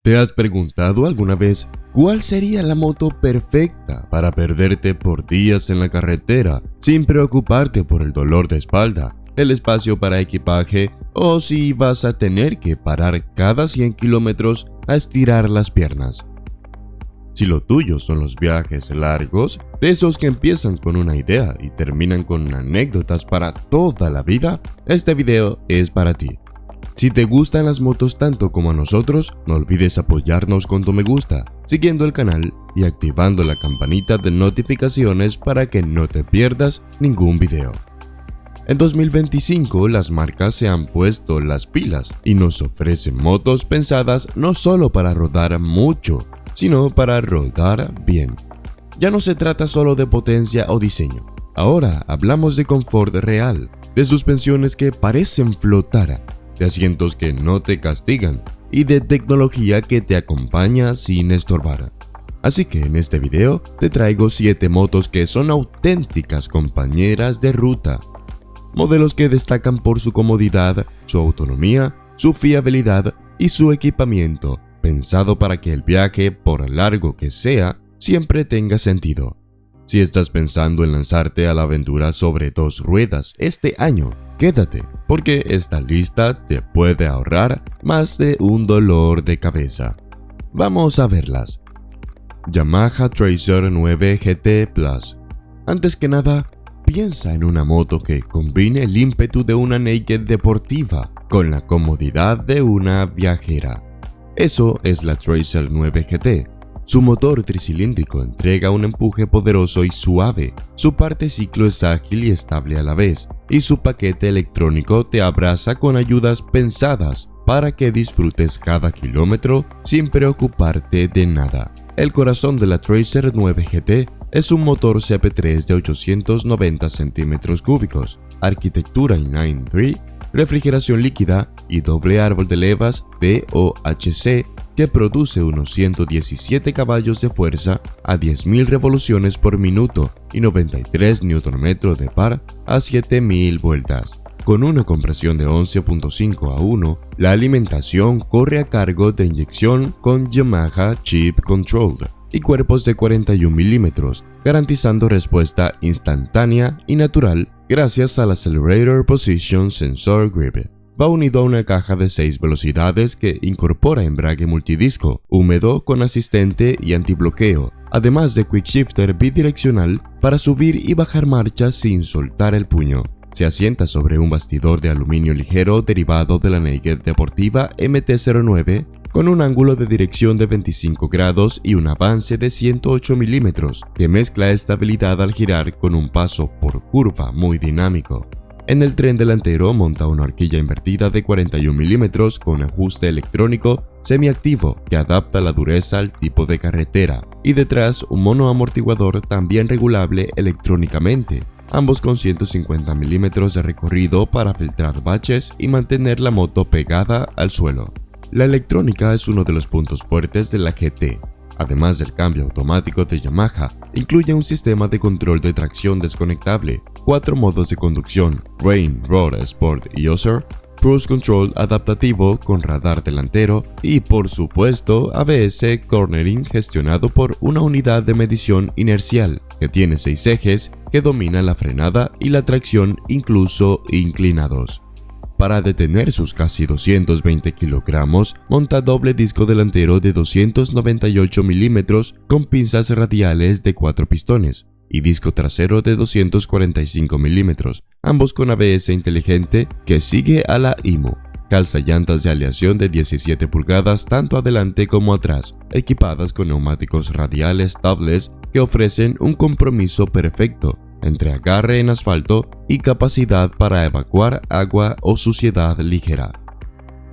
¿Te has preguntado alguna vez cuál sería la moto perfecta para perderte por días en la carretera sin preocuparte por el dolor de espalda, el espacio para equipaje o si vas a tener que parar cada 100 kilómetros a estirar las piernas? Si lo tuyo son los viajes largos, de esos que empiezan con una idea y terminan con anécdotas para toda la vida, este video es para ti. Si te gustan las motos tanto como a nosotros, no olvides apoyarnos con tu me gusta, siguiendo el canal y activando la campanita de notificaciones para que no te pierdas ningún video. En 2025 las marcas se han puesto las pilas y nos ofrecen motos pensadas no solo para rodar mucho, sino para rodar bien. Ya no se trata solo de potencia o diseño, ahora hablamos de confort real, de suspensiones que parecen flotar, de asientos que no te castigan y de tecnología que te acompaña sin estorbar. Así que en este video te traigo 7 motos que son auténticas compañeras de ruta. Modelos que destacan por su comodidad, su autonomía, su fiabilidad y su equipamiento, pensado para que el viaje, por largo que sea, siempre tenga sentido. Si estás pensando en lanzarte a la aventura sobre 2 ruedas este año, quédate, porque esta lista te puede ahorrar más de un dolor de cabeza. Vamos a verlas. Yamaha Tracer 9 GT Plus. Antes que nada, piensa en una moto que combine el ímpetu de una naked deportiva con la comodidad de una viajera. Eso es la Tracer 9 GT. Su motor tricilíndrico entrega un empuje poderoso y suave, su parte ciclo es ágil y estable a la vez, y su paquete electrónico te abraza con ayudas pensadas para que disfrutes cada kilómetro sin preocuparte de nada. El corazón de la Tracer 9 GT es un motor CP3 de 890 centímetros cúbicos, arquitectura inline 3, refrigeración líquida y doble árbol de levas DOHC que produce unos 117 caballos de fuerza a 10.000 revoluciones por minuto y 93 Nm de par a 7.000 vueltas. Con una compresión de 11.5 a 1, la alimentación corre a cargo de inyección con Yamaha Chip Control y cuerpos de 41 milímetros, garantizando respuesta instantánea y natural gracias al Accelerator Position Sensor Grip. Va unido a una caja de 6 velocidades que incorpora embrague multidisco, húmedo con asistente y antibloqueo, además de Quick Shifter bidireccional para subir y bajar marchas sin soltar el puño. Se asienta sobre un bastidor de aluminio ligero derivado de la naked deportiva MT-09 con un ángulo de dirección de 25 grados y un avance de 108 milímetros que mezcla estabilidad al girar con un paso por curva muy dinámico. En el tren delantero monta una horquilla invertida de 41 milímetros con ajuste electrónico semiactivo que adapta la dureza al tipo de carretera, y detrás un monoamortiguador también regulable electrónicamente, ambos con 150 milímetros de recorrido para filtrar baches y mantener la moto pegada al suelo. La electrónica es uno de los puntos fuertes de la GT. Además del cambio automático de Yamaha, incluye un sistema de control de tracción desconectable, 4 modos de conducción, Rain, Road, Sport y User, Cruise Control adaptativo con radar delantero y, por supuesto, ABS Cornering gestionado por una unidad de medición inercial que tiene 6 ejes que domina la frenada y la tracción incluso inclinados. Para detener sus casi 220 kilogramos, monta doble disco delantero de 298 milímetros con pinzas radiales de 4 pistones y disco trasero de 245 milímetros, ambos con ABS inteligente que sigue a la IMU. Calza llantas de aleación de 17 pulgadas tanto adelante como atrás, equipadas con neumáticos radiales tubeless que ofrecen un compromiso perfecto entre agarre en asfalto y capacidad para evacuar agua o suciedad ligera.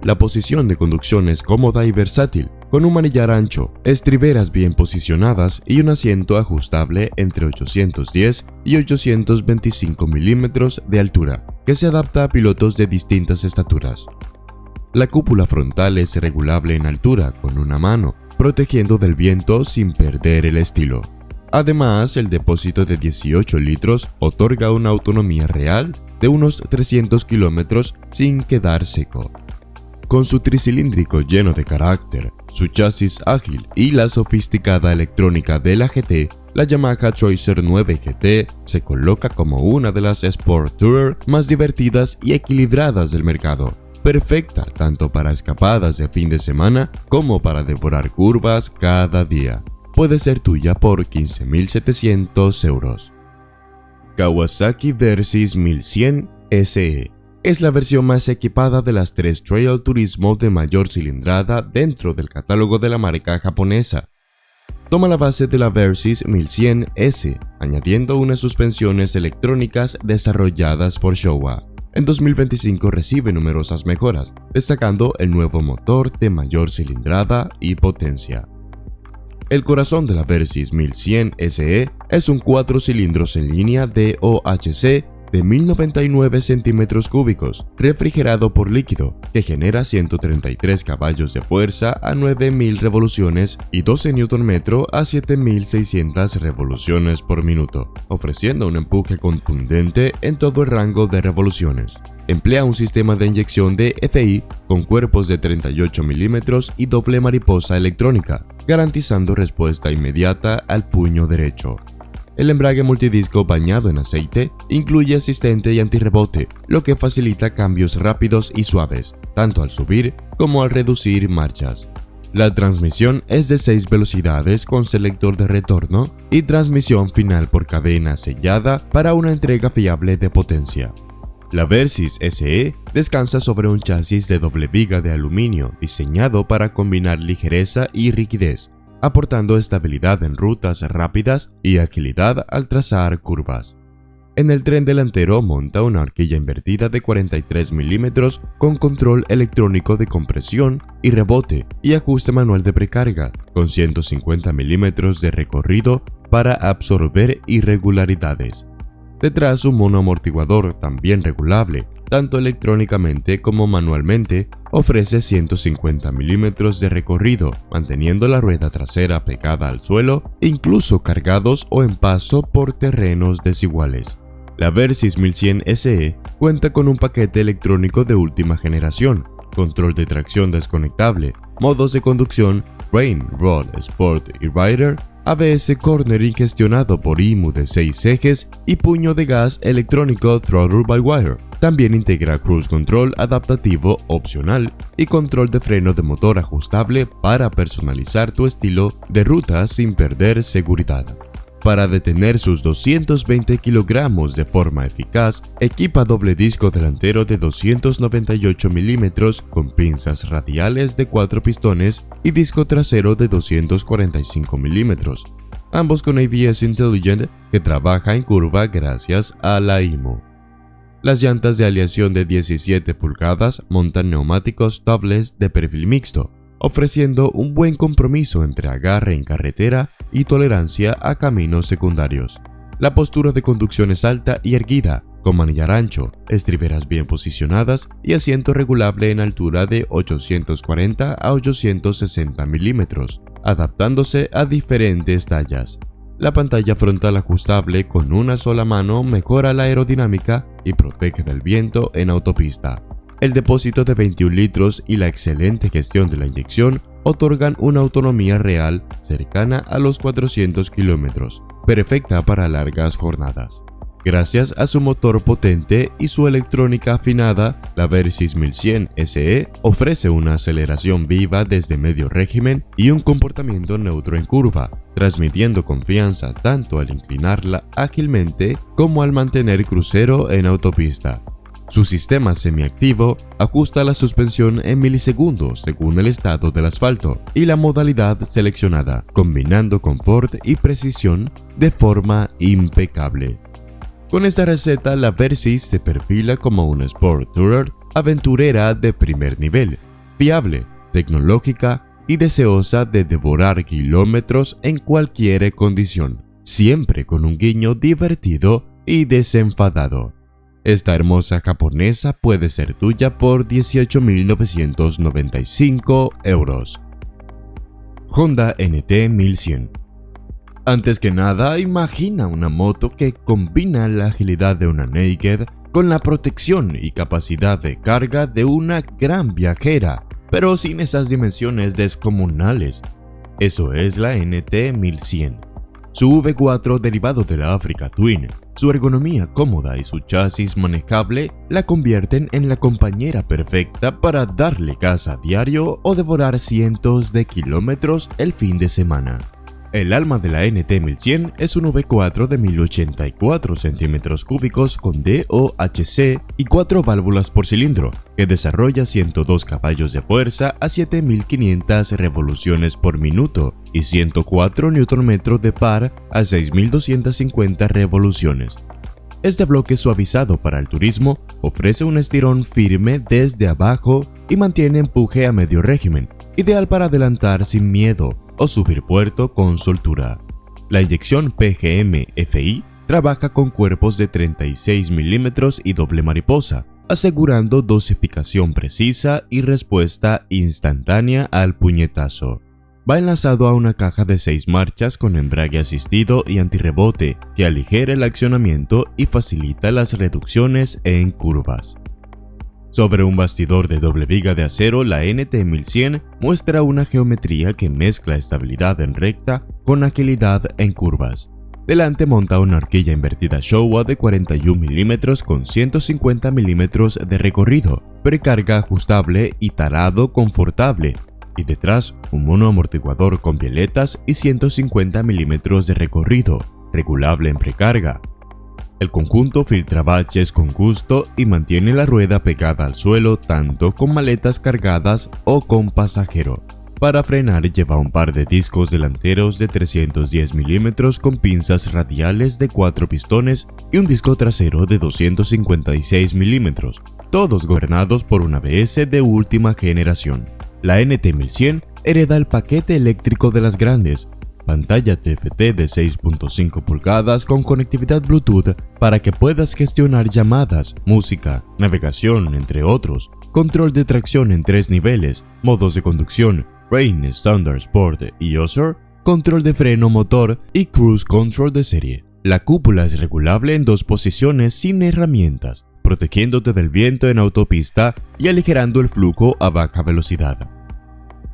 La posición de conducción es cómoda y versátil, con un manillar ancho, estriberas bien posicionadas y un asiento ajustable entre 810 y 825 milímetros de altura, que se adapta a pilotos de distintas estaturas. La cúpula frontal es regulable en altura con una mano, protegiendo del viento sin perder el estilo. Además, el depósito de 18 litros otorga una autonomía real de unos 300 kilómetros sin quedar seco. Con su tricilíndrico lleno de carácter, su chasis ágil y la sofisticada electrónica de la GT, la Yamaha Tracer 9 GT se coloca como una de las Sport Tourer más divertidas y equilibradas del mercado, perfecta tanto para escapadas de fin de semana como para devorar curvas cada día. Puede ser tuya por 15.700 euros. Kawasaki Versys 1100 SE es la versión más equipada de las tres Trail Turismo de mayor cilindrada dentro del catálogo de la marca japonesa. Toma la base de la Versys 1100S, añadiendo unas suspensiones electrónicas desarrolladas por Showa. En 2025 recibe numerosas mejoras, destacando el nuevo motor de mayor cilindrada y potencia. El corazón de la Versys 1100 SE es un 4 cilindros en línea DOHC de 1099 centímetros cúbicos, refrigerado por líquido, que genera 133 caballos de fuerza a 9000 revoluciones y 12 Nm a 7600 revoluciones por minuto, ofreciendo un empuje contundente en todo el rango de revoluciones. Emplea un sistema de inyección de FI con cuerpos de 38 mm y doble mariposa electrónica, garantizando respuesta inmediata al puño derecho. El embrague multidisco bañado en aceite incluye asistente y antirrebote, lo que facilita cambios rápidos y suaves, tanto al subir como al reducir marchas. La transmisión es de 6 velocidades con selector de retorno y transmisión final por cadena sellada para una entrega fiable de potencia. La Versys SE descansa sobre un chasis de doble viga de aluminio diseñado para combinar ligereza y rigidez, aportando estabilidad en rutas rápidas y agilidad al trazar curvas. En el tren delantero monta una horquilla invertida de 43 mm con control electrónico de compresión y rebote y ajuste manual de precarga, con 150 mm de recorrido para absorber irregularidades. Detrás un monoamortiguador también regulable, tanto electrónicamente como manualmente, ofrece 150 mm de recorrido, manteniendo la rueda trasera pegada al suelo, incluso cargados o en paso por terrenos desiguales. La Versys 1100 SE cuenta con un paquete electrónico de última generación, control de tracción desconectable, modos de conducción, Rain, Roll, Sport y Rider, ABS Cornering gestionado por IMU de 6 ejes y puño de gas electrónico Throttle by Wire. También integra Cruise Control adaptativo opcional y control de freno de motor ajustable para personalizar tu estilo de ruta sin perder seguridad. Para detener sus 220 kilogramos de forma eficaz, equipa doble disco delantero de 298 mm con pinzas radiales de 4 pistones y disco trasero de 245 mm, ambos con ABS Intelligent que trabaja en curva gracias a la IMU. Las llantas de aleación de 17 pulgadas montan neumáticos tubeless de perfil mixto, ofreciendo un buen compromiso entre agarre en carretera y tolerancia a caminos secundarios. La postura de conducción es alta y erguida, con manillar ancho, estriberas bien posicionadas y asiento regulable en altura de 840 a 860 mm, adaptándose a diferentes tallas. La pantalla frontal ajustable con una sola mano mejora la aerodinámica y protege del viento en autopista. El depósito de 21 litros y la excelente gestión de la inyección otorgan una autonomía real cercana a los 400 kilómetros, perfecta para largas jornadas. Gracias a su motor potente y su electrónica afinada, la Versys 1100 SE ofrece una aceleración viva desde medio régimen y un comportamiento neutro en curva, transmitiendo confianza tanto al inclinarla ágilmente como al mantener crucero en autopista. Su sistema semiactivo ajusta la suspensión en milisegundos según el estado del asfalto y la modalidad seleccionada, combinando confort y precisión de forma impecable. Con esta receta, la Versys se perfila como una Sport Tourer aventurera de primer nivel, fiable, tecnológica y deseosa de devorar kilómetros en cualquier condición, siempre con un guiño divertido y desenfadado. Esta hermosa japonesa puede ser tuya por 18.995 euros. Honda NT 1100. Antes que nada, imagina una moto que combina la agilidad de una Naked con la protección y capacidad de carga de una gran viajera, pero sin esas dimensiones descomunales. Eso es la NT1100. Su V4 derivado de la Africa Twin, su ergonomía cómoda y su chasis manejable la convierten en la compañera perfecta para darle caza a diario o devorar cientos de kilómetros el fin de semana. El alma de la NT1100 es un V4 de 1084 centímetros cúbicos con DOHC y 4 válvulas por cilindro, que desarrolla 102 caballos de fuerza a 7500 revoluciones por minuto y 104 Nm de par a 6250 revoluciones. Este bloque suavizado para el turismo ofrece un estirón firme desde abajo y mantiene empuje a medio régimen, ideal para adelantar sin miedo o subir puerto con soltura. La inyección PGM-FI trabaja con cuerpos de 36 mm y doble mariposa, asegurando dosificación precisa y respuesta instantánea al puñetazo. Va enlazado a una caja de 6 marchas con embrague asistido y antirrebote que aligera el accionamiento y facilita las reducciones en curvas. Sobre un bastidor de doble viga de acero, la NT1100 muestra una geometría que mezcla estabilidad en recta con agilidad en curvas. Delante monta una horquilla invertida Showa de 41 mm con 150 mm de recorrido, precarga ajustable y tarado confortable, y detrás un mono amortiguador con violetas y 150 mm de recorrido, regulable en precarga. El conjunto filtra baches con gusto y mantiene la rueda pegada al suelo tanto con maletas cargadas o con pasajero. Para frenar lleva un par de discos delanteros de 310 mm con pinzas radiales de 4 pistones y un disco trasero de 256 mm, todos gobernados por un ABS de última generación. La NT1100 hereda el paquete eléctrico de las grandes, pantalla TFT de 6.5 pulgadas con conectividad Bluetooth para que puedas gestionar llamadas, música, navegación, entre otros, control de tracción en 3 niveles, modos de conducción, Rain, Standard, Sport y User, control de freno motor y Cruise Control de serie. La cúpula es regulable en 2 posiciones sin herramientas, protegiéndote del viento en autopista y aligerando el flujo a baja velocidad.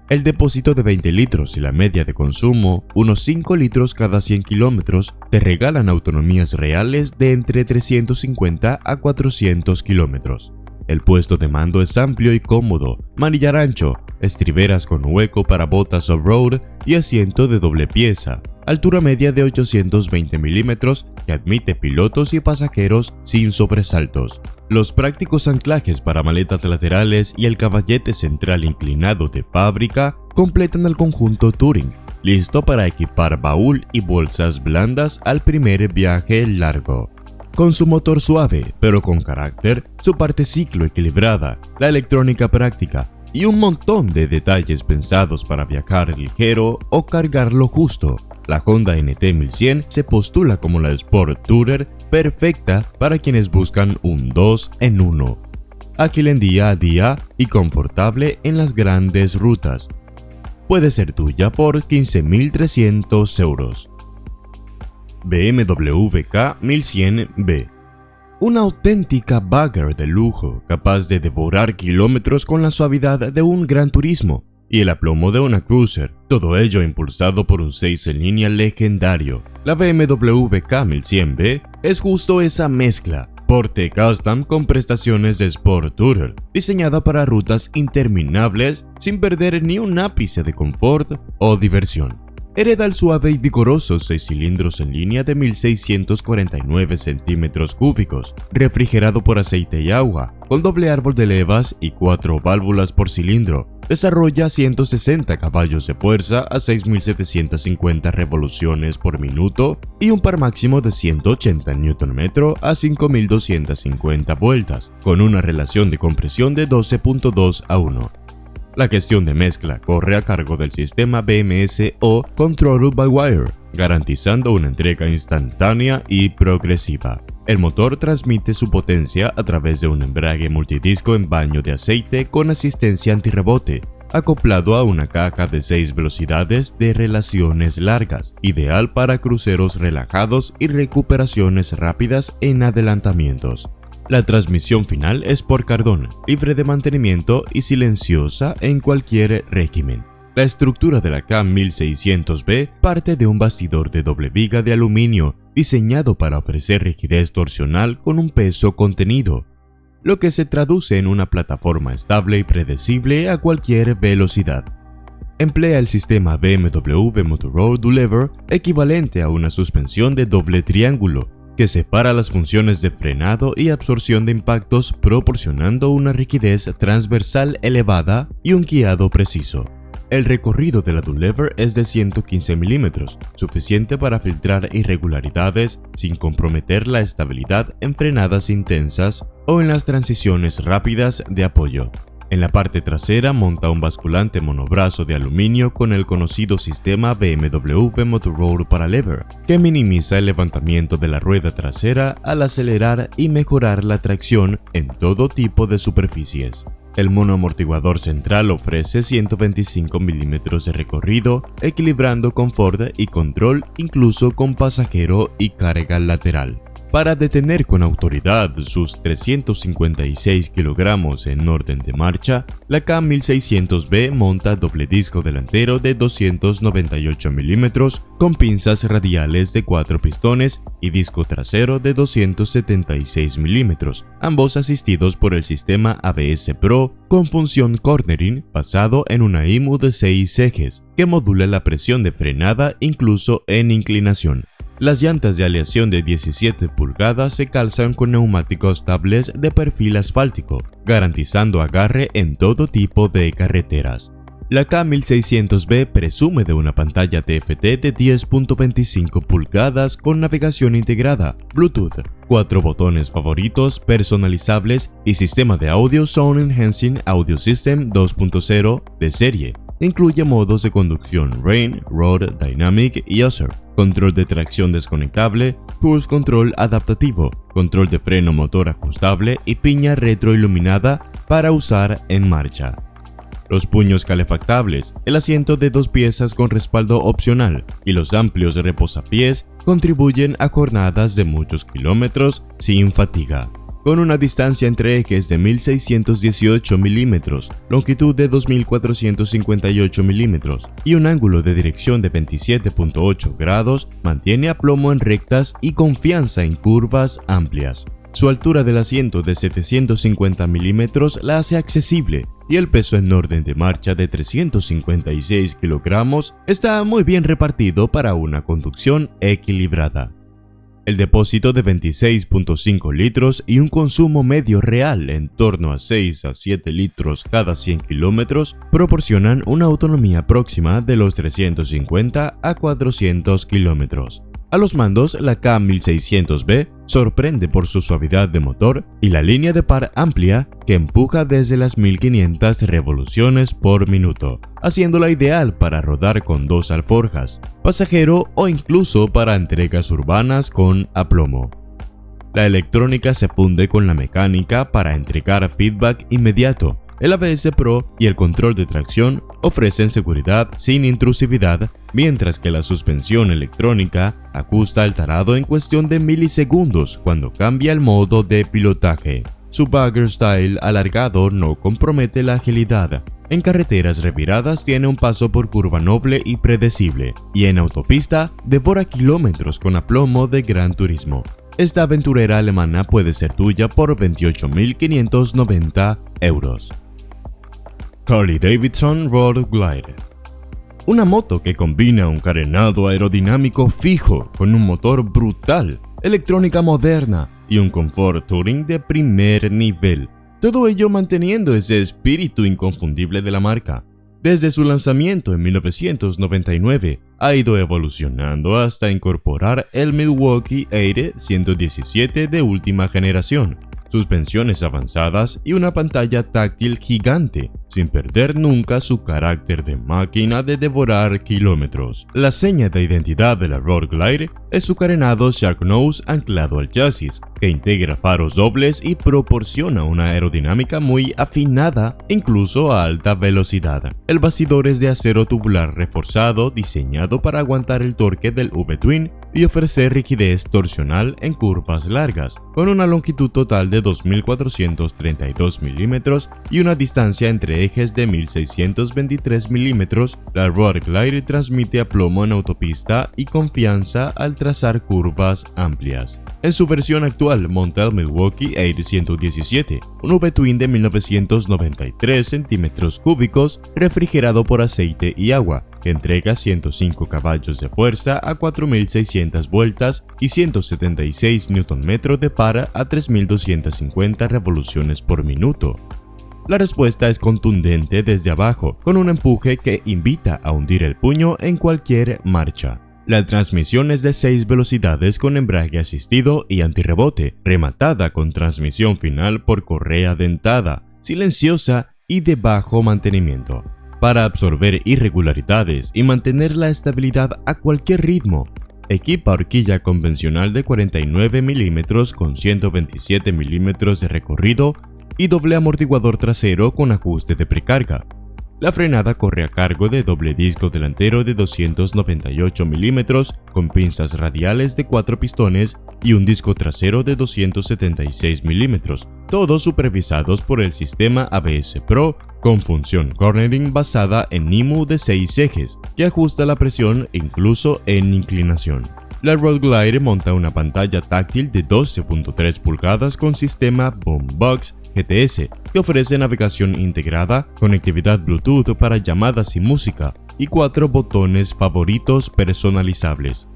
El depósito de 20 litros y la media de consumo, unos 5 litros cada 100 kilómetros, te regalan autonomías reales de entre 350 a 400 kilómetros. El puesto de mando es amplio y cómodo, manillar ancho, estriberas con hueco para botas off-road y asiento de doble pieza, altura media de 820 milímetros que admite pilotos y pasajeros sin sobresaltos. Los prácticos anclajes para maletas laterales y el caballete central inclinado de fábrica completan el conjunto Touring, listo para equipar baúl y bolsas blandas al primer viaje largo. Con su motor suave pero con carácter, su parte ciclo equilibrada, la electrónica práctica y un montón de detalles pensados para viajar ligero o cargar lo justo, la Honda NT1100 se postula como la Sport Tourer perfecta para quienes buscan un 2 en 1. Ágil en día a día y confortable en las grandes rutas. Puede ser tuya por 15.300 euros. BMW K1100B. Una auténtica bagger de lujo, capaz de devorar kilómetros con la suavidad de un Gran Turismo y el aplomo de una Cruiser, todo ello impulsado por un 6 en línea legendario. La BMW K1100B es justo esa mezcla, porte custom con prestaciones de Sport Tourer, diseñada para rutas interminables sin perder ni un ápice de confort o diversión. Hereda el suave y vigoroso 6 cilindros en línea de 1649 centímetros cúbicos, refrigerado por aceite y agua, con doble árbol de levas y 4 válvulas por cilindro. Desarrolla 160 caballos de fuerza a 6.750 revoluciones por minuto y un par máximo de 180 Nm a 5.250 vueltas, con una relación de compresión de 12.2 a 1. La gestión de mezcla corre a cargo del sistema BMS o Control by Wire, garantizando una entrega instantánea y progresiva. El motor transmite su potencia a través de un embrague multidisco en baño de aceite con asistencia antirrebote, acoplado a una caja de 6 velocidades de relaciones largas, ideal para cruceros relajados y recuperaciones rápidas en adelantamientos. La transmisión final es por cardón, libre de mantenimiento y silenciosa en cualquier régimen. La estructura de la K1600B parte de un bastidor de doble viga de aluminio diseñado para ofrecer rigidez torsional con un peso contenido, lo que se traduce en una plataforma estable y predecible a cualquier velocidad. Emplea el sistema BMW Motorroad Do-Lever, equivalente a una suspensión de doble triángulo, que separa las funciones de frenado y absorción de impactos, proporcionando una rigidez transversal elevada y un guiado preciso. El recorrido de la Do-Lever es de 115 mm, suficiente para filtrar irregularidades sin comprometer la estabilidad en frenadas intensas o en las transiciones rápidas de apoyo. En la parte trasera monta un basculante monobrazo de aluminio con el conocido sistema BMW Motorroad Paralever, que minimiza el levantamiento de la rueda trasera al acelerar y mejorar la tracción en todo tipo de superficies. El monoamortiguador central ofrece 125 mm de recorrido, equilibrando confort y control incluso con pasajero y carga lateral. Para detener con autoridad sus 356 kilogramos en orden de marcha, la K1600B monta doble disco delantero de 298 mm con pinzas radiales de 4 pistones y disco trasero de 276 mm, ambos asistidos por el sistema ABS Pro con función cornering basado en una IMU de 6 ejes que modula la presión de frenada incluso en inclinación. Las llantas de aleación de 17 pulgadas se calzan con neumáticos estables de perfil asfáltico, garantizando agarre en todo tipo de carreteras. La K1600B presume de una pantalla TFT de 10.25 pulgadas con navegación integrada, Bluetooth, 4 botones favoritos personalizables y sistema de audio Sound Enhancing Audio System 2.0 de serie. Incluye modos de conducción Rain, Road, Dynamic y User, control de tracción desconectable, Cruise Control adaptativo, control de freno motor ajustable y piña retroiluminada para usar en marcha. Los puños calefactables, el asiento de 2 piezas con respaldo opcional y los amplios reposapiés contribuyen a jornadas de muchos kilómetros sin fatiga. Con una distancia entre ejes de 1618 mm, longitud de 2458 mm y un ángulo de dirección de 27.8 grados, mantiene aplomo en rectas y confianza en curvas amplias. Su altura del asiento de 750 mm la hace accesible y el peso en orden de marcha de 356 kilogramos está muy bien repartido para una conducción equilibrada. El depósito de 26.5 litros y un consumo medio real en torno a 6 a 7 litros cada 100 kilómetros proporcionan una autonomía próxima de los 350 a 400 kilómetros. A los mandos, la K1600B sorprende por su suavidad de motor y la línea de par amplia que empuja desde las 1500 revoluciones por minuto, haciéndola ideal para rodar con 2 alforjas, pasajero o incluso para entregas urbanas con aplomo. La electrónica se funde con la mecánica para entregar feedback inmediato. El ABS Pro y el control de tracción ofrecen seguridad sin intrusividad, mientras que la suspensión electrónica ajusta el tarado en cuestión de milisegundos cuando cambia el modo de pilotaje. Su Bagger Style alargado no compromete la agilidad. En carreteras reviradas tiene un paso por curva noble y predecible, y en autopista devora kilómetros con aplomo de gran turismo. Esta aventurera alemana puede ser tuya por 28.590 euros. Harley-Davidson Road Glide. Una moto que combina un carenado aerodinámico fijo con un motor brutal, electrónica moderna y un confort touring de primer nivel. Todo ello manteniendo ese espíritu inconfundible de la marca. Desde su lanzamiento en 1999, ha ido evolucionando hasta incorporar el Milwaukee Aire 117 de última generación, suspensiones avanzadas y una pantalla táctil gigante, sin perder nunca su carácter de máquina de devorar kilómetros. La seña de identidad de la Road Glide es su carenado Shark Nose anclado al chasis, que integra faros dobles y proporciona una aerodinámica muy afinada, incluso a alta velocidad. El bastidor es de acero tubular reforzado, diseñado para aguantar el torque del V-Twin y ofrecer rigidez torsional en curvas largas, con una longitud total de 2.432 milímetros y una distancia entre ejes de 1.623 milímetros. La Road Glide transmite aplomo en autopista y confianza al trazar curvas amplias. En su versión actual monta el Milwaukee Air 117, un V-twin de 1993 centímetros cúbicos refrigerado por aceite y agua, que entrega 105 caballos de fuerza a 4.600 vueltas y 176 Nm de par a 3.250 revoluciones por minuto. La respuesta es contundente desde abajo, con un empuje que invita a hundir el puño en cualquier marcha. La transmisión es de 6 velocidades con embrague asistido y antirrebote, rematada con transmisión final por correa dentada, silenciosa y de bajo mantenimiento, para absorber irregularidades y mantener la estabilidad a cualquier ritmo. Equipa horquilla convencional de 49 mm con 127 mm de recorrido y doble amortiguador trasero con ajuste de precarga. La frenada corre a cargo de doble disco delantero de 298 mm con pinzas radiales de 4 pistones y un disco trasero de 276 mm, todos supervisados por el sistema ABS Pro con función cornering basada en IMU de 6 ejes, que ajusta la presión incluso en inclinación. La Road Glide monta una pantalla táctil de 12.3 pulgadas con sistema Boombox GTS, que ofrece navegación integrada, conectividad Bluetooth para llamadas y música, y 4 botones favoritos personalizables.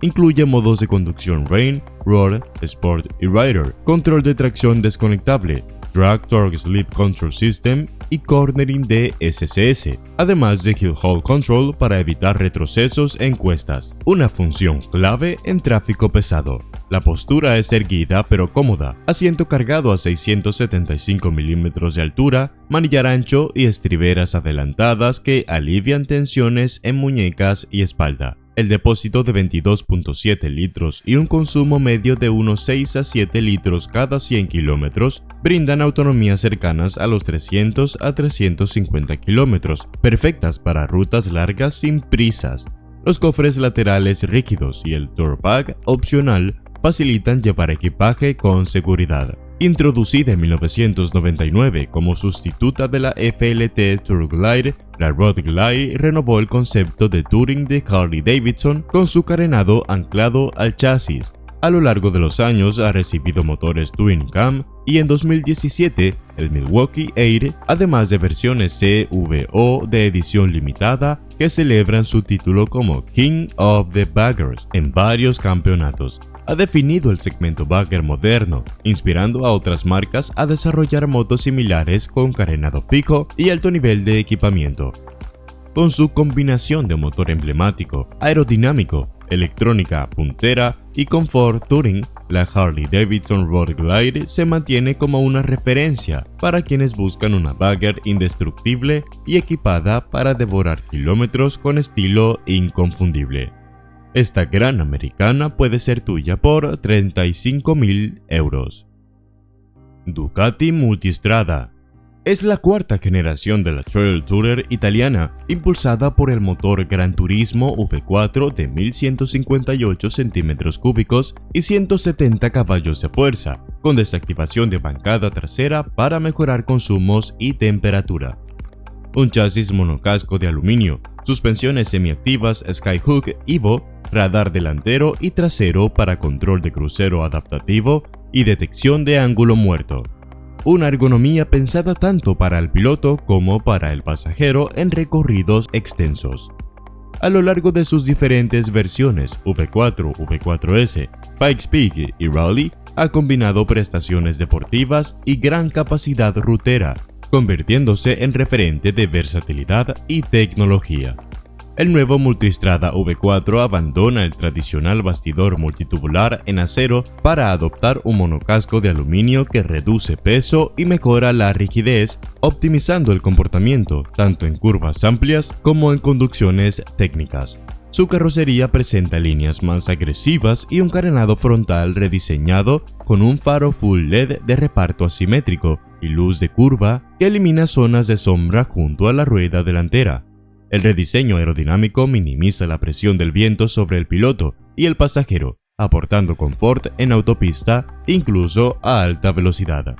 Incluye modos de conducción Rain, Road, Sport y Rider, control de tracción desconectable, Drag Torque Sleep Control System y Cornering de SCS, además de Hill Hold Control para evitar retrocesos en cuestas, una función clave en tráfico pesado. La postura es erguida pero cómoda, asiento cargado a 675 mm de altura, manillar ancho y estriberas adelantadas que alivian tensiones en muñecas y espalda. El depósito de 22.7 litros y un consumo medio de unos 6 a 7 litros cada 100 kilómetros brindan autonomías cercanas a los 300 a 350 kilómetros, perfectas para rutas largas sin prisas. Los cofres laterales rígidos y el door bag opcional facilitan llevar equipaje con seguridad. Introducida en 1999 como sustituta de la FLT Tour Glide, la Road Glide renovó el concepto de touring de Harley-Davidson con su carenado anclado al chasis. A lo largo de los años ha recibido motores Twin Cam y en 2017 el Milwaukee Air, además de versiones CVO de edición limitada que celebran su título como King of the Baggers en varios campeonatos. Ha definido el segmento bagger moderno, inspirando a otras marcas a desarrollar motos similares con carenado fijo y alto nivel de equipamiento. Con su combinación de motor emblemático, aerodinámico, electrónica puntera y confort touring, la Harley-Davidson Road Glide se mantiene como una referencia para quienes buscan una bagger indestructible y equipada para devorar kilómetros con estilo inconfundible. Esta gran americana puede ser tuya por 35.000 euros. Ducati Multistrada es la cuarta generación de la Trail Tourer italiana, impulsada por el motor Gran Turismo V4 de 1158 centímetros cúbicos y 170 caballos de fuerza, con desactivación de bancada trasera para mejorar consumos y temperatura. Un chasis monocasco de aluminio, suspensiones semiactivas Skyhook Evo, radar delantero y trasero para control de crucero adaptativo y detección de ángulo muerto. Una ergonomía pensada tanto para el piloto como para el pasajero en recorridos extensos. A lo largo de sus diferentes versiones V4, V4S, Pikes Peak y Rally, ha combinado prestaciones deportivas y gran capacidad rutera, convirtiéndose en referente de versatilidad y tecnología. El nuevo Multistrada V4 abandona el tradicional bastidor multitubular en acero para adoptar un monocasco de aluminio que reduce peso y mejora la rigidez, optimizando el comportamiento tanto en curvas amplias como en conducciones técnicas. Su carrocería presenta líneas más agresivas y un carenado frontal rediseñado con un faro full LED de reparto asimétrico y luz de curva que elimina zonas de sombra junto a la rueda delantera. El rediseño aerodinámico minimiza la presión del viento sobre el piloto y el pasajero, aportando confort en autopista, incluso a alta velocidad.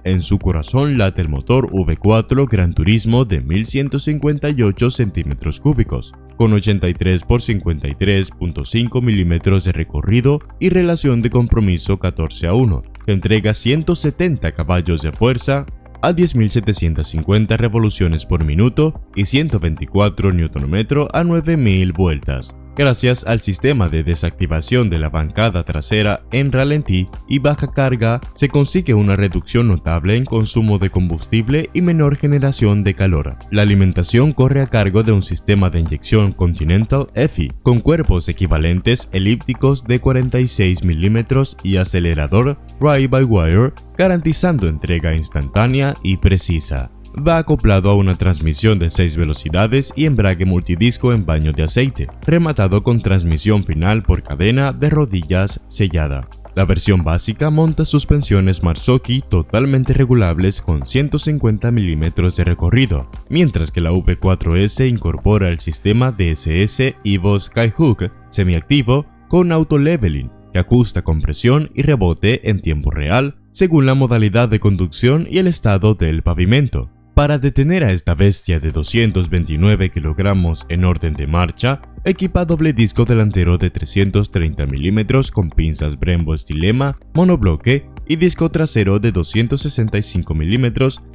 En su corazón late el motor V4 Gran Turismo de 1158 cm3, con 83 por 53.5 mm de recorrido y relación de compromiso 14:1, que entrega 170 caballos de fuerza a 10.750 revoluciones por minuto y 124 Nm a 9.000 vueltas. Gracias al sistema de desactivación de la bancada trasera en ralentí y baja carga, se consigue una reducción notable en consumo de combustible y menor generación de calor. La alimentación corre a cargo de un sistema de inyección Continental EFI, con cuerpos equivalentes elípticos de 46 mm y acelerador Ride-by-Wire, garantizando entrega instantánea y precisa. Va acoplado a una transmisión de 6 velocidades y embrague multidisco en baño de aceite, rematado con transmisión final por cadena de rodillas sellada. La versión básica monta suspensiones Marzocchi totalmente regulables con 150 mm de recorrido, mientras que la V4S incorpora el sistema DSS Evo Skyhook semiactivo con auto-leveling, que ajusta compresión y rebote en tiempo real según la modalidad de conducción y el estado del pavimento. Para detener a esta bestia de 229 kg en orden de marcha, equipa doble disco delantero de 330 mm con pinzas Brembo Stilema monobloque y disco trasero de 265 mm,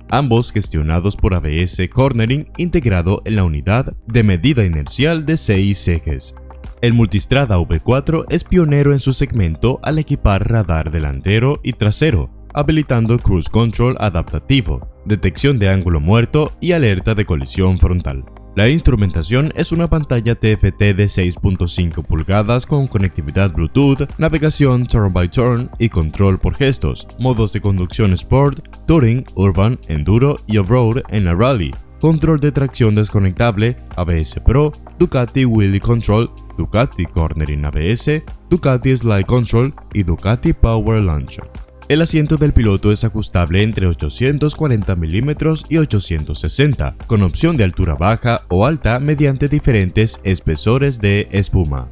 ambos gestionados por ABS Cornering integrado en la unidad de medida inercial de 6 ejes. El Multistrada V4 es pionero en su segmento al equipar radar delantero y trasero, habilitando cruise control adaptativo, detección de ángulo muerto y alerta de colisión frontal. La instrumentación es una pantalla TFT de 6.5 pulgadas con conectividad Bluetooth, navegación turn-by-turn y control por gestos, modos de conducción Sport, Touring, Urban, Enduro y Off-Road en la Rally, control de tracción desconectable, ABS Pro, Ducati Wheelie Control, Ducati Cornering ABS, Ducati Slide Control y Ducati Power Launcher. El asiento del piloto es ajustable entre 840 mm y 860, con opción de altura baja o alta mediante diferentes espesores de espuma.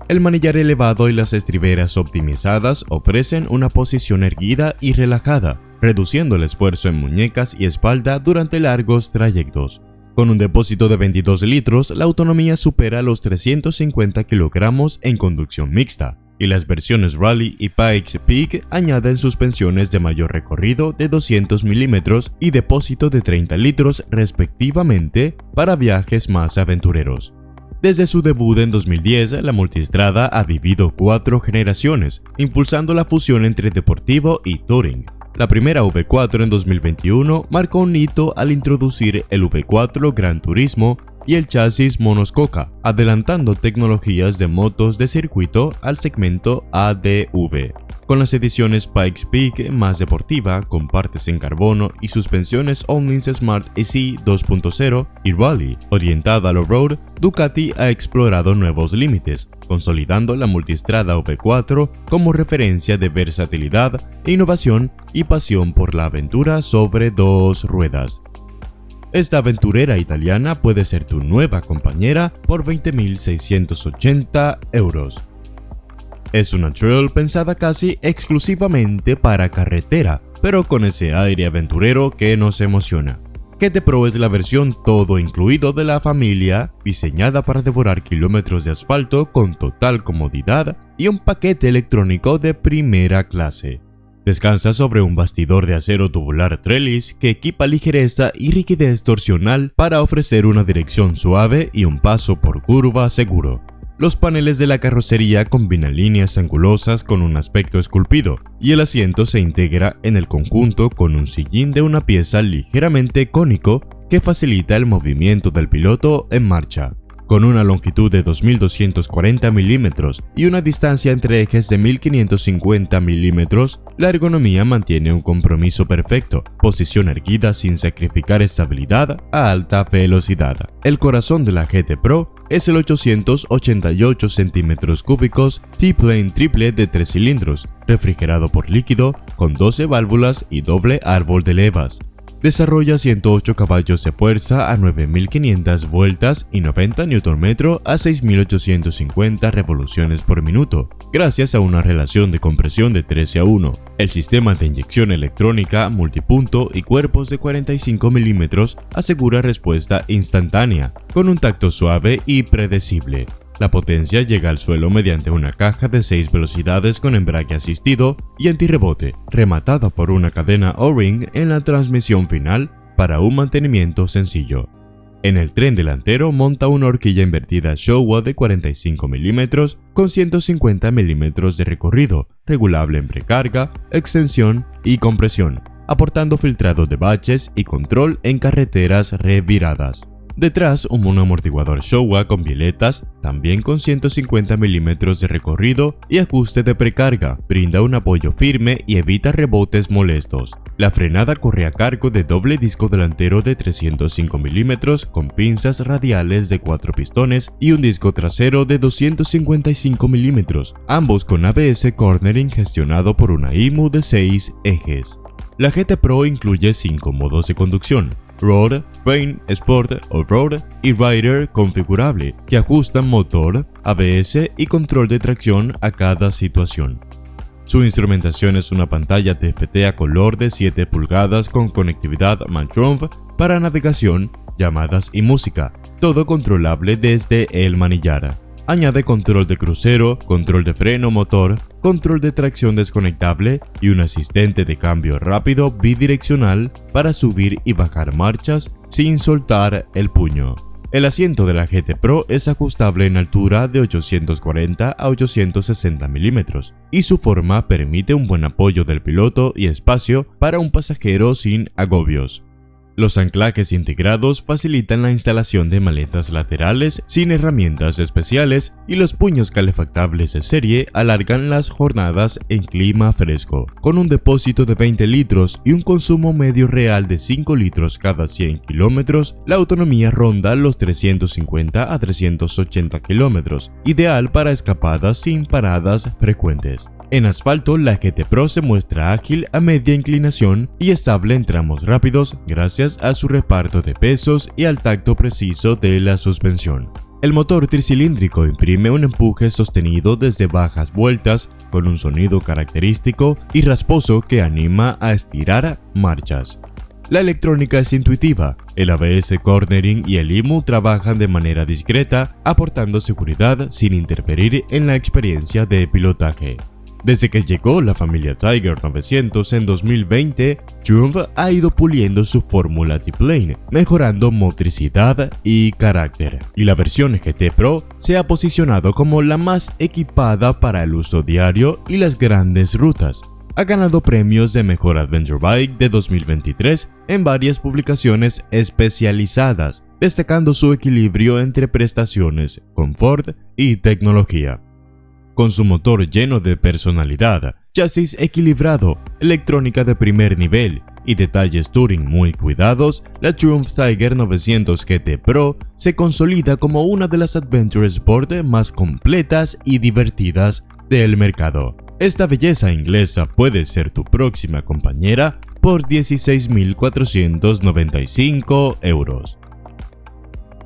El manillar elevado y las estriberas optimizadas ofrecen una posición erguida y relajada, reduciendo el esfuerzo en muñecas y espalda durante largos trayectos. Con un depósito de 22 litros, la autonomía supera los 350 kg en conducción mixta, y las versiones Rally y Pikes Peak añaden suspensiones de mayor recorrido de 200 mm y depósito de 30 litros respectivamente para viajes más aventureros. Desde su debut en 2010, la Multistrada ha vivido 4 generaciones, impulsando la fusión entre deportivo y touring. La primera V4 en 2021 marcó un hito al introducir el V4 Gran Turismo y el chasis monoscoca, adelantando tecnologías de motos de circuito al segmento ADV. Con las ediciones Pikes Peak más deportiva, con partes en carbono y suspensiones Omnis Smart EC 2.0 y Rally, orientada al off-road, Ducati ha explorado nuevos límites, consolidando la Multistrada V4 como referencia de versatilidad, innovación y pasión por la aventura sobre 2 ruedas. Esta aventurera italiana puede ser tu nueva compañera por 20.680 €. Es una trail pensada casi exclusivamente para carretera, pero con ese aire aventurero que nos emociona. GT Pro es la versión todo incluido de la familia, diseñada para devorar kilómetros de asfalto con total comodidad y un paquete electrónico de primera clase. Descansa sobre un bastidor de acero tubular trellis que equipa ligereza y rigidez torsional para ofrecer una dirección suave y un paso por curva seguro. Los paneles de la carrocería combinan líneas angulosas con un aspecto esculpido, y el asiento se integra en el conjunto con un sillín de una pieza ligeramente cónico que facilita el movimiento del piloto en marcha. Con una longitud de 2.240 mm y una distancia entre ejes de 1.550 mm, la ergonomía mantiene un compromiso perfecto, posición erguida sin sacrificar estabilidad a alta velocidad. El corazón de la GT Pro es el 888 cm3 T-Plane triple de 3 cilindros, refrigerado por líquido, con 12 válvulas y doble árbol de levas. Desarrolla 108 caballos de fuerza a 9.500 vueltas y 90 Nm a 6.850 revoluciones por minuto, gracias a una relación de compresión de 13:1. El sistema de inyección electrónica multipunto y cuerpos de 45 mm asegura respuesta instantánea, con un tacto suave y predecible. La potencia llega al suelo mediante una caja de 6 velocidades con embrague asistido y antirrebote, rematada por una cadena O-ring en la transmisión final para un mantenimiento sencillo. En el tren delantero monta una horquilla invertida Showa de 45 mm con 150 mm de recorrido, regulable en precarga, extensión y compresión, aportando filtrado de baches y control en carreteras reviradas. Detrás, un monoamortiguador Showa con violetas, también con 150 mm de recorrido y ajuste de precarga, brinda un apoyo firme y evita rebotes molestos. La frenada corre a cargo de doble disco delantero de 305 mm con pinzas radiales de 4 pistones y un disco trasero de 255 mm, ambos con ABS Cornering gestionado por una IMU de 6 ejes. La GT Pro incluye 5 modos de conducción: Road, Rain, Sport, Off-Road y Rider configurable, que ajustan motor, ABS y control de tracción a cada situación. Su instrumentación es una pantalla TFT a color de 7 pulgadas con conectividad Mantrove para navegación, llamadas y música, todo controlable desde el manillar. Añade control de crucero, control de freno motor, control de tracción desconectable y un asistente de cambio rápido bidireccional para subir y bajar marchas sin soltar el puño. El asiento de la GT Pro es ajustable en altura de 840 a 860 mm y su forma permite un buen apoyo del piloto y espacio para un pasajero sin agobios. Los anclajes integrados facilitan la instalación de maletas laterales sin herramientas especiales y los puños calefactables de serie alargan las jornadas en clima fresco. Con un depósito de 20 litros y un consumo medio real de 5 litros cada 100 kilómetros, la autonomía ronda los 350 a 380 kilómetros, ideal para escapadas sin paradas frecuentes. En asfalto, la GT Pro se muestra ágil a media inclinación y estable en tramos rápidos gracias a su reparto de pesos y al tacto preciso de la suspensión. El motor tricilíndrico imprime un empuje sostenido desde bajas vueltas con un sonido característico y rasposo que anima a estirar marchas. La electrónica es intuitiva, el ABS Cornering y el IMU trabajan de manera discreta, aportando seguridad sin interferir en la experiencia de pilotaje. Desde que llegó la familia Tiger 900 en 2020, Triumph ha ido puliendo su fórmula T-Plane, mejorando motricidad y carácter, y la versión GT Pro se ha posicionado como la más equipada para el uso diario y las grandes rutas. Ha ganado premios de Mejor Adventure Bike de 2023 en varias publicaciones especializadas, destacando su equilibrio entre prestaciones, confort y tecnología. Con su motor lleno de personalidad, chasis equilibrado, electrónica de primer nivel y detalles Touring muy cuidados, la Triumph Tiger 900 GT Pro se consolida como una de las Adventure Sport más completas y divertidas del mercado. Esta belleza inglesa puede ser tu próxima compañera por 16.495 €.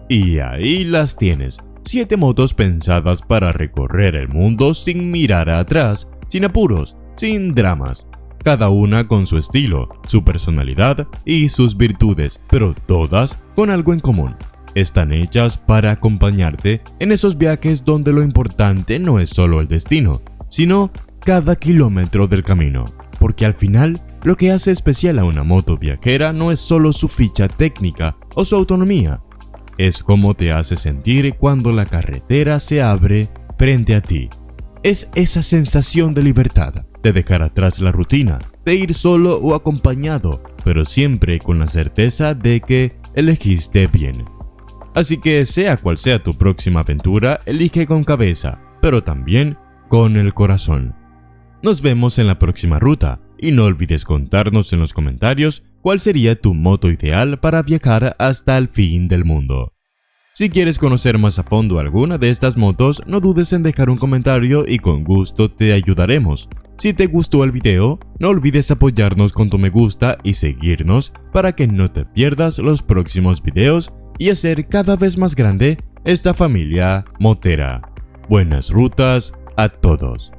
Y ahí las tienes. 7 motos pensadas para recorrer el mundo sin mirar atrás, sin apuros, sin dramas. Cada una con su estilo, su personalidad y sus virtudes, pero todas con algo en común. Están hechas para acompañarte en esos viajes donde lo importante no es solo el destino, sino cada kilómetro del camino. Porque al final, lo que hace especial a una moto viajera no es solo su ficha técnica o su autonomía. Es cómo te hace sentir cuando la carretera se abre frente a ti. Es esa sensación de libertad, de dejar atrás la rutina, de ir solo o acompañado, pero siempre con la certeza de que elegiste bien. Así que sea cual sea tu próxima aventura, elige con cabeza, pero también con el corazón. Nos vemos en la próxima ruta y no olvides contarnos en los comentarios cuál sería tu moto ideal para viajar hasta el fin del mundo. Si quieres conocer más a fondo alguna de estas motos, no dudes en dejar un comentario y con gusto te ayudaremos. Si te gustó el video, no olvides apoyarnos con tu me gusta y seguirnos para que no te pierdas los próximos videos y hacer cada vez más grande esta familia motera. Buenas rutas a todos.